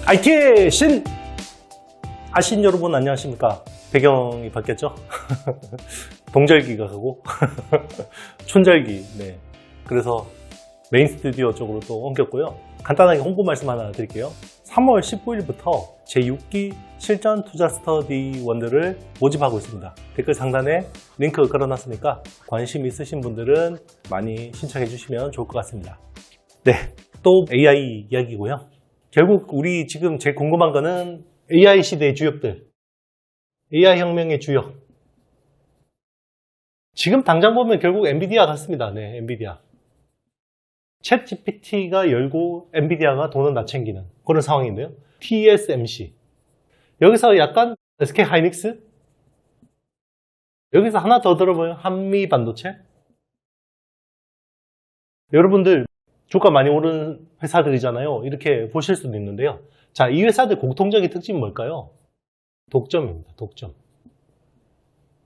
IT의 신! 아신 여러분 안녕하십니까? 배경이 바뀌었죠? 동절기가 가고 촌절기. 네. 그래서 메인 스튜디오 쪽으로 또 옮겼고요. 간단하게 홍보 말씀 하나 드릴게요. 3월 19일부터 제6기 실전 투자 스터디원들을 모집하고 있습니다. 댓글 상단에 링크 걸어놨으니까 관심 있으신 분들은 많이 신청해 주시면 좋을 것 같습니다. 네, 또 AI 이야기고요. 결국 우리 지금 제일 궁금한 거는 AI 시대의 주역들, AI 혁명의 주역. 지금 당장 보면 결국 엔비디아 같습니다. 네, 엔비디아. 챗 GPT가 열고 엔비디아가 돈을 나챙기는 그런 상황인데요. TSMC. 여기서 약간 SK 하이닉스? 여기서 하나 더 들어보면 한미 반도체? 여러분들 주가 많이 오른 회사들이잖아요. 이렇게 보실 수도 있는데요. 자, 이 회사들 공통적인 특징은 뭘까요? 독점입니다. 독점.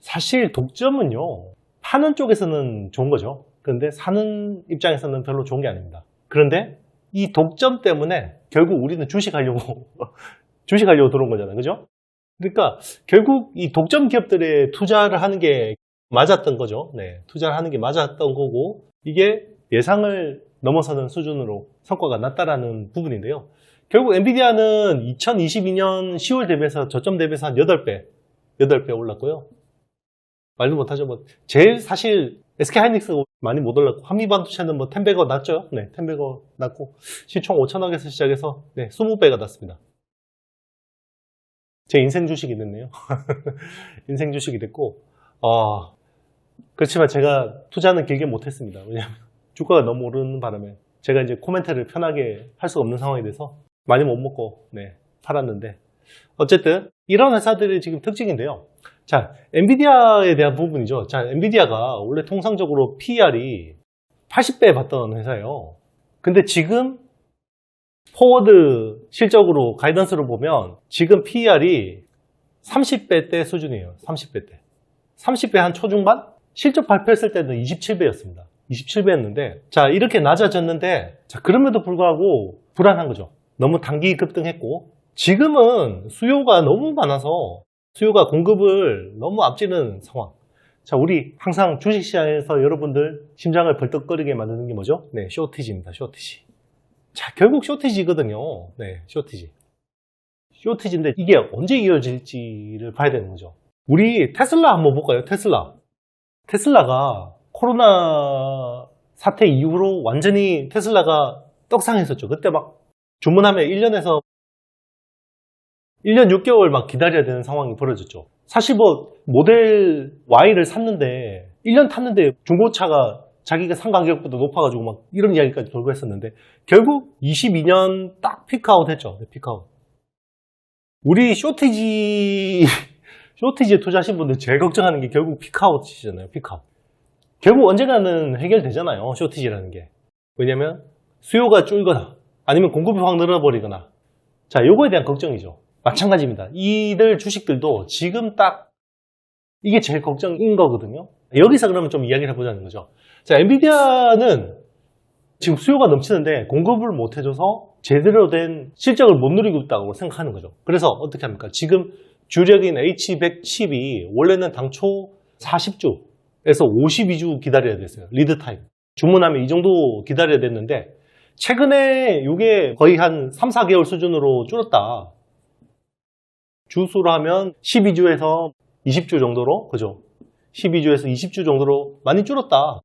사실 독점은요, 파는 쪽에서는 좋은 거죠. 그런데 사는 입장에서는 별로 좋은 게 아닙니다. 그런데 이 독점 때문에 결국 우리는 주식하려고 들어온 거잖아요. 그죠? 그러니까 결국 이 독점 기업들에 투자를 하는 게 맞았던 거죠. 네, 투자를 하는 게 맞았던 거고, 이게 예상을 넘어서는 수준으로 성과가 났다라는 부분인데요. 결국 엔비디아는 2022년 10월 대비해서 저점 대비해서 한 8배 올랐고요. 말도 못하죠. 뭐 제일 사실 SK 하이닉스 많이 못 올랐고, 한미반도체는 뭐 10배가 났죠. 네, 10배가 났고, 시총 5천억에서 시작해서 20배가 났습니다. 제 인생 주식이 됐네요. 인생 주식이 됐고, 그렇지만 제가 투자는 길게 못했습니다. 왜냐하면 주가가 너무 오르는 바람에 제가 이제 코멘트를 편하게 할 수가 없는 상황이 돼서 많이 못 먹고 팔았는데, 어쨌든 이런 회사들이 지금 특징인데요. 자, 엔비디아에 대한 부분이죠. 자, 엔비디아가 원래 통상적으로 PER이 80배 받던 회사예요. 근데 지금 포워드 실적으로 가이던스로 보면 지금 PER이 30배대 수준이에요. 30배대. 30배 한 초중반? 실적 발표했을 때는 27배였습니다. 27배였는데, 자, 이렇게 낮아졌는데, 자, 그럼에도 불구하고 불안한 거죠. 너무 단기 급등했고, 지금은 수요가 너무 많아서 수요가 공급을 너무 앞지는 상황. 자, 우리 항상 주식시장에서 여러분들 심장을 벌떡거리게 만드는 게 뭐죠? 네, 쇼티지입니다. 쇼티지. 자, 결국 쇼티지거든요. 네, 쇼티지. 쇼티지인데 이게 언제 이어질지를 봐야 되는 거죠. 우리 테슬라 한번 볼까요? 테슬라가 코로나 사태 이후로 완전히 테슬라가 떡상했었죠. 그때 막 주문하면 1년 6개월 막 기다려야 되는 상황이 벌어졌죠. 사실 뭐 모델 Y를 샀는데 1년 탔는데 중고차가 자기가 산 가격보다 높아가지고 막 이런 이야기까지 돌고 했었는데, 결국 22년 딱 피크아웃 했죠. 피크아웃. 우리 쇼티지에 투자하신 분들 제일 걱정하는 게 결국 피크아웃이잖아요. 피크아웃. 결국 언젠가는 해결되잖아요. 쇼티지라는 게. 왜냐면 수요가 줄거나 아니면 공급이 확 늘어버리거나. 자, 요거에 대한 걱정이죠. 마찬가지입니다. 이들 주식들도 지금 딱 이게 제일 걱정인 거거든요. 여기서 그러면 좀 이야기를 해보자는 거죠. 자, 엔비디아는 지금 수요가 넘치는데 공급을 못 해줘서 제대로 된 실적을 못 누리고 있다고 생각하는 거죠. 그래서 어떻게 합니까? 지금 주력인 H100 칩이 원래는 당초 40주에서 52주 기다려야 됐어요. 리드 타임. 주문하면 이 정도 기다려야 됐는데, 최근에 이게 거의 한 3, 4개월 수준으로 줄었다. 주수로 하면 12주에서 20주 정도로, 그죠? 12주에서 20주 정도로 많이 줄었다.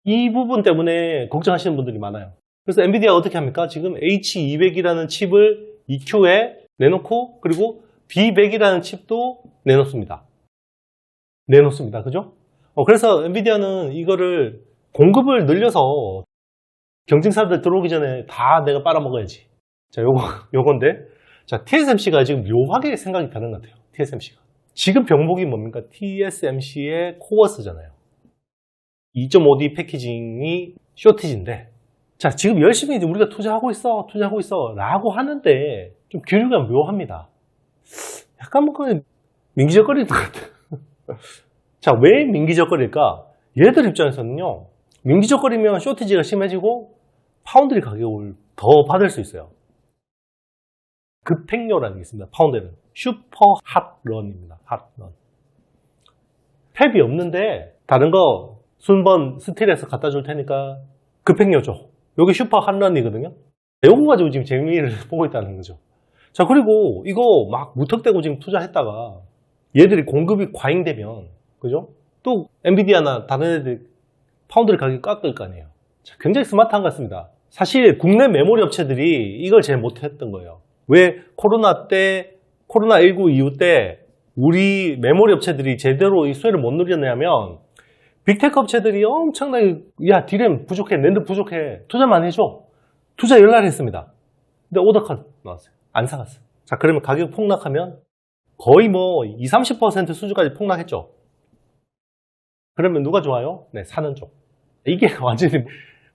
이 부분 때문에 걱정하시는 분들이 많아요. 그래서 엔비디아가 어떻게 합니까? 지금 H200이라는 칩을 EQ에 내놓고, 그리고 B100이라는 칩도 내놓습니다. 그죠? 그래서 엔비디아는 이거를 공급을 늘려서 경쟁사들 들어오기 전에 다 내가 빨아먹어야지. 자, 요건데. 자, TSMC가 지금 묘하게 생각이 다른 것 같아요. TSMC가. 지금 병목이 뭡니까? TSMC의 코어스잖아요. 2.5D 패키징이 쇼티지인데, 자, 지금 열심히 우리가 투자하고 있어 라고 하는데 좀 기류가 묘합니다. 약간 뭐 민기적거리는 것 같아요. 자, 왜 민기적거릴까? 얘들 입장에서는요, 민기적거리면 쇼티지가 심해지고 파운드리 가격을 더 받을 수 있어요. 급행료라는 게 있습니다. 파운드는 슈퍼 핫런입니다. 핫런. 탭이 없는데 다른 거 순번 스틸해서 갖다 줄 테니까 급행료 줘. 여기 슈퍼 핫런이거든요. 요거 가지고 지금 재미를 보고 있다는 거죠. 자, 그리고 이거 막 무턱대고 지금 투자했다가 얘들이 공급이 과잉되면, 그죠? 또 엔비디아나 다른 애들 파운드를 가격이 깎을 거 아니에요. 자, 굉장히 스마트한 것 같습니다. 사실 국내 메모리 업체들이 이걸 제일 못했던 거예요. 왜 코로나19 이후 때 우리 메모리 업체들이 제대로 이 수혜를 못 누렸냐면 빅테크 업체들이 엄청나게 야 디램 부족해, 낸드 부족해, 투자만 해줘. 투자 열날 했습니다. 근데 오더컷 나왔어요. 안 사갔어요. 자, 그러면 가격 폭락하면 거의 뭐 20-30% 수준까지 폭락했죠. 그러면 누가 좋아요? 네, 사는 쪽. 이게 완전히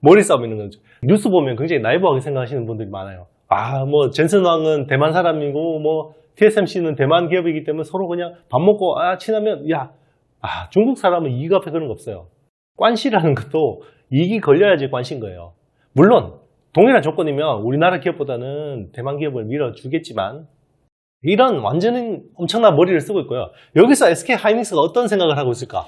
머리 싸움 있는 거죠. 뉴스 보면 굉장히 나이브하게 생각하시는 분들이 많아요. 아, 뭐 젠슨 왕은 대만 사람이고 뭐 TSMC는 대만 기업이기 때문에 서로 그냥 밥 먹고 친하면 중국 사람은 이익 앞에 그런 거 없어요. 관시라는 것도 이익이 걸려야지 관시인 거예요. 물론 동일한 조건이면 우리나라 기업보다는 대만 기업을 밀어주겠지만 이런 완전히 엄청난 머리를 쓰고 있고요. 여기서 SK 하이닉스가 어떤 생각을 하고 있을까?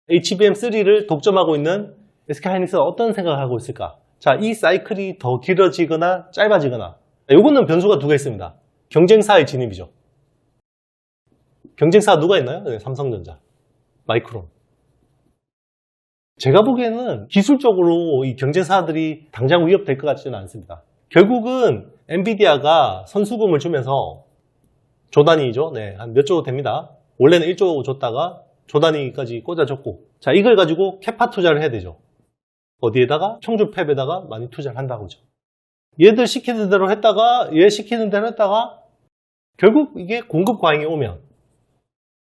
HBM3를 독점하고 있는 SK 하이닉스가 어떤 생각을 하고 있을까? 자, 이 사이클이 더 길어지거나 짧아지거나 요거는 변수가 두 개 있습니다. 경쟁사의 진입이죠. 경쟁사가 누가 있나요? 네, 삼성전자, 마이크론. 제가 보기에는 기술적으로 이 경쟁사들이 당장 위협될 것 같지는 않습니다. 결국은 엔비디아가 선수금을 주면서 조 단위죠. 네, 한 몇 조 됩니다. 원래는 1조 줬다가 조 단위까지 꽂아줬고, 자, 이걸 가지고 캐파 투자를 해야 되죠. 어디에다가? 청주 팹에다가 많이 투자를 한다고죠. 얘들 시키는 대로 했다가 얘 시키는 대로 했다가 결국 이게 공급 과잉이 오면,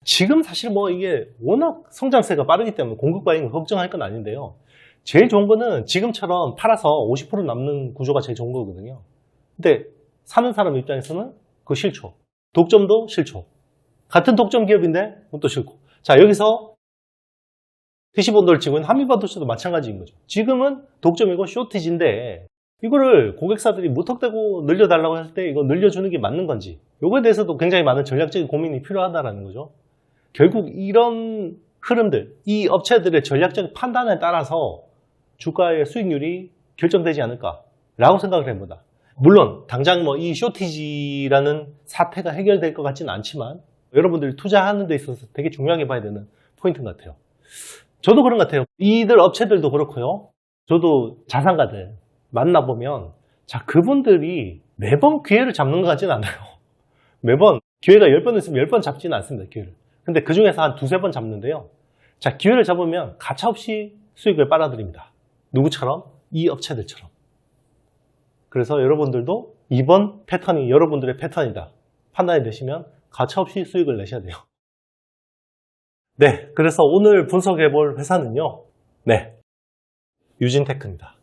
지금 사실 뭐 이게 워낙 성장세가 빠르기 때문에 공급 과잉을 걱정할 건 아닌데요. 제일 좋은 거는 지금처럼 팔아서 50% 남는 구조가 제일 좋은 거거든요. 근데 사는 사람 입장에서는 그거 싫죠. 독점도 싫죠. 같은 독점 기업인데 그것도 싫고. 자, 여기서 PC본드를 치고 있는 한미반도체도 마찬가지인 거죠. 지금은 독점이고 쇼티지인데 이거를 고객사들이 무턱대고 늘려달라고 할 때 이거 늘려주는 게 맞는 건지, 이거에 대해서도 굉장히 많은 전략적인 고민이 필요하다는 거죠. 결국 이런 흐름들, 이 업체들의 전략적 판단에 따라서 주가의 수익률이 결정되지 않을까라고 생각을 해봅니다. 물론 당장 뭐 이 쇼티지라는 사태가 해결될 것 같지는 않지만 여러분들이 투자하는 데 있어서 되게 중요하게 봐야 되는 포인트인 것 같아요. 저도 그런 것 같아요. 이들 업체들도 그렇고요. 저도 자산가들 만나보면, 자, 그분들이 매번 기회를 잡는 것 같지는 않아요. 매번 기회가 10번 있으면 10번 잡지는 않습니다, 기회를. 근데 그 중에서 한 두세 번 잡는데요. 자, 기회를 잡으면 가차없이 수익을 빨아들입니다. 누구처럼? 이 업체들처럼. 그래서 여러분들도 이번 패턴이 여러분들의 패턴이다 판단이 되시면 가차없이 수익을 내셔야 돼요. 네, 그래서 오늘 분석해 볼 회사는요. 네, 유진테크입니다.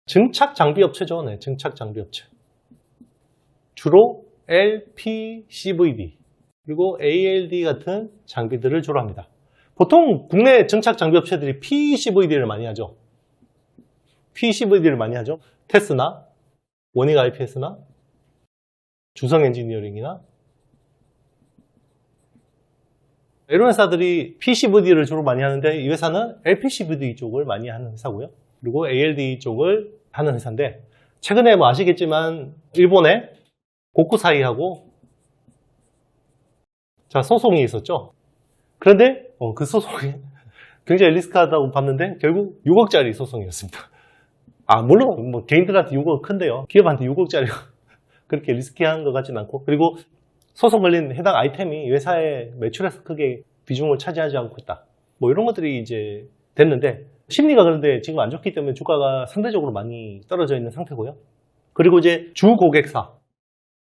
증착 장비 업체죠. 네, 증착 장비 업체. 주로 LPCVD 그리고 ALD 같은 장비들을 주로 합니다. 보통 국내 증착 장비 업체들이 PCVD를 많이 하죠. PCVD를 많이 하죠. 테스나, 원익 IPS나, 주성 엔지니어링이나 이런 회사들이 PCVD를 주로 많이 하는데 이 회사는 LPCVD 쪽을 많이 하는 회사고요. 그리고 ALD 쪽을 하는 회사인데 최근에 뭐 아시겠지만 일본의 고쿠사이하고 자 소송이 있었죠. 그런데 그 소송이 굉장히 리스크하다고 봤는데 결국 6억짜리 소송이었습니다. 물론 뭐 개인들한테 6억 큰데요. 기업한테 6억짜리 그렇게 리스키한 것 같지는 않고, 그리고 소송 걸린 해당 아이템이 회사의 매출에서 크게 비중을 차지하지 않고 있다. 뭐 이런 것들이 이제 됐는데 심리가 그런데 지금 안 좋기 때문에 주가가 상대적으로 많이 떨어져 있는 상태고요. 그리고 이제 주 고객사.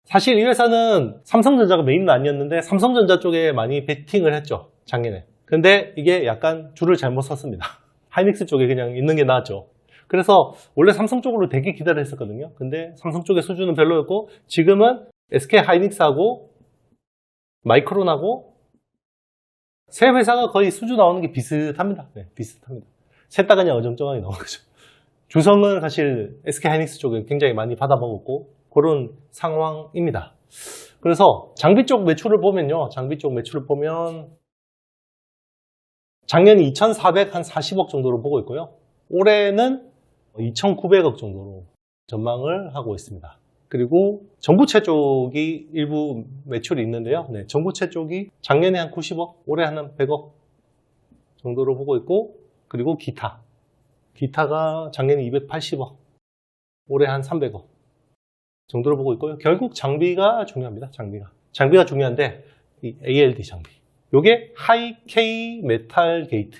사실 이 회사는 삼성전자가 메인은 아니었는데 삼성전자 쪽에 많이 베팅을 했죠. 작년에. 근데 이게 약간 줄을 잘못 섰습니다. 하이닉스 쪽에 그냥 있는 게 나았죠. 그래서 원래 삼성 쪽으로 되게 기대를 했었거든요. 근데 삼성 쪽의 수준은 별로였고 지금은 SK 하이닉스하고 마이크론하고 세 회사가 거의 수준 나오는 게 비슷합니다. 네, 비슷합니다. 셋 다 그냥 어정쩡하게 나오는 거죠. 주성은 사실 SK하이닉스 쪽에 굉장히 많이 받아먹었고 그런 상황입니다. 그래서 장비 쪽 매출을 보면요. 장비 쪽 매출을 보면 작년에 2,440억 정도로 보고 있고요. 올해는 2,900억 정도로 전망을 하고 있습니다. 그리고 전구체 쪽이 일부 매출이 있는데요. 네, 전구체 쪽이 작년에 한 90억, 올해 한 100억 정도로 보고 있고, 그리고 기타가 작년에 280억, 올해 한 300억 정도로 보고 있고요. 결국 장비가 중요합니다. 장비가 중요한데 이 ALD 장비, 요게 하이-K 메탈 게이트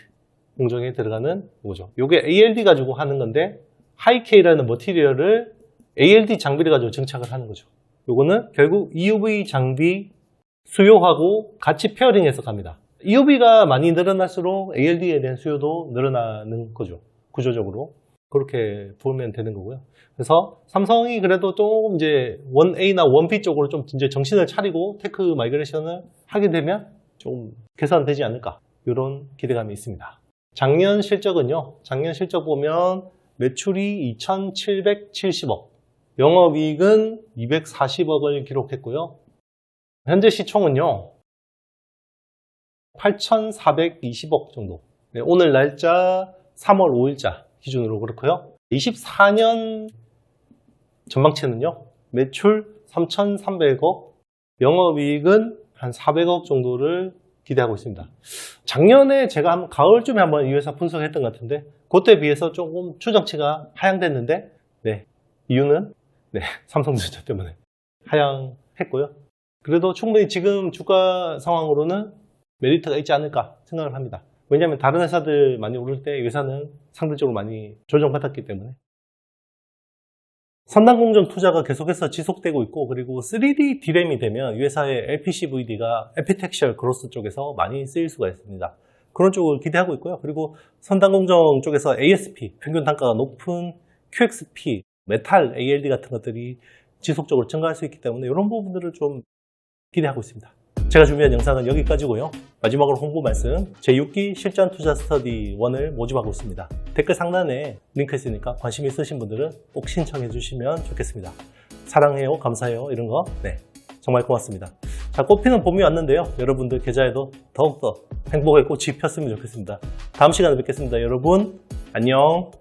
공정에 들어가는 거죠. 요게 ALD 가지고 하는 건데 하이-K라는 머티리얼을 ALD 장비를 가지고 증착을 하는 거죠. 요거는 결국 EUV 장비 수요하고 같이 페어링해서 갑니다. EUV가 많이 늘어날수록 ALD에 대한 수요도 늘어나는 거죠. 구조적으로. 그렇게 보면 되는 거고요. 그래서 삼성이 그래도 좀 이제 1A나 1B 쪽으로 좀 이제 정신을 차리고 테크 마이그레이션을 하게 되면 좀 개선되지 않을까. 이런 기대감이 있습니다. 작년 실적은요. 작년 실적 보면 매출이 2,770억, 영업이익은 240억을 기록했고요. 현재 시총은요. 8,420억 정도. 네, 오늘 날짜 3월 5일자 기준으로 그렇고요. 24년 전망치는요. 매출 3,300억, 영업이익은 한 400억 정도를 기대하고 있습니다. 작년에 제가 가을쯤에 한번 이 회사 분석했던 것 같은데 그때 비해서 조금 추정치가 하향됐는데 네, 이유는 삼성전자 때문에 하향했고요. 그래도 충분히 지금 주가 상황으로는 메리트가 있지 않을까 생각을 합니다. 왜냐하면 다른 회사들 많이 오를 때 이 회사는 상대적으로 많이 조정받았기 때문에. 선단공정 투자가 계속해서 지속되고 있고, 그리고 3D D램이 되면 이 회사의 LPCVD가 에피텍셜 그로스 쪽에서 많이 쓰일 수가 있습니다. 그런 쪽을 기대하고 있고요. 그리고 선단공정 쪽에서 ASP, 평균 단가가 높은 QXP, 메탈 ALD 같은 것들이 지속적으로 증가할 수 있기 때문에 이런 부분들을 좀 기대하고 있습니다. 제가 준비한 영상은 여기까지고요. 마지막으로 홍보 말씀, 제6기 실전 투자 스터디 1을 모집하고 있습니다. 댓글 상단에 링크 있으니까 관심 있으신 분들은 꼭 신청해 주시면 좋겠습니다. 사랑해요, 감사해요 이런 거 정말 고맙습니다. 자, 꽃피는 봄이 왔는데요. 여러분들 계좌에도 더욱더 행복의 꽃이 폈으면 좋겠습니다. 다음 시간에 뵙겠습니다. 여러분 안녕.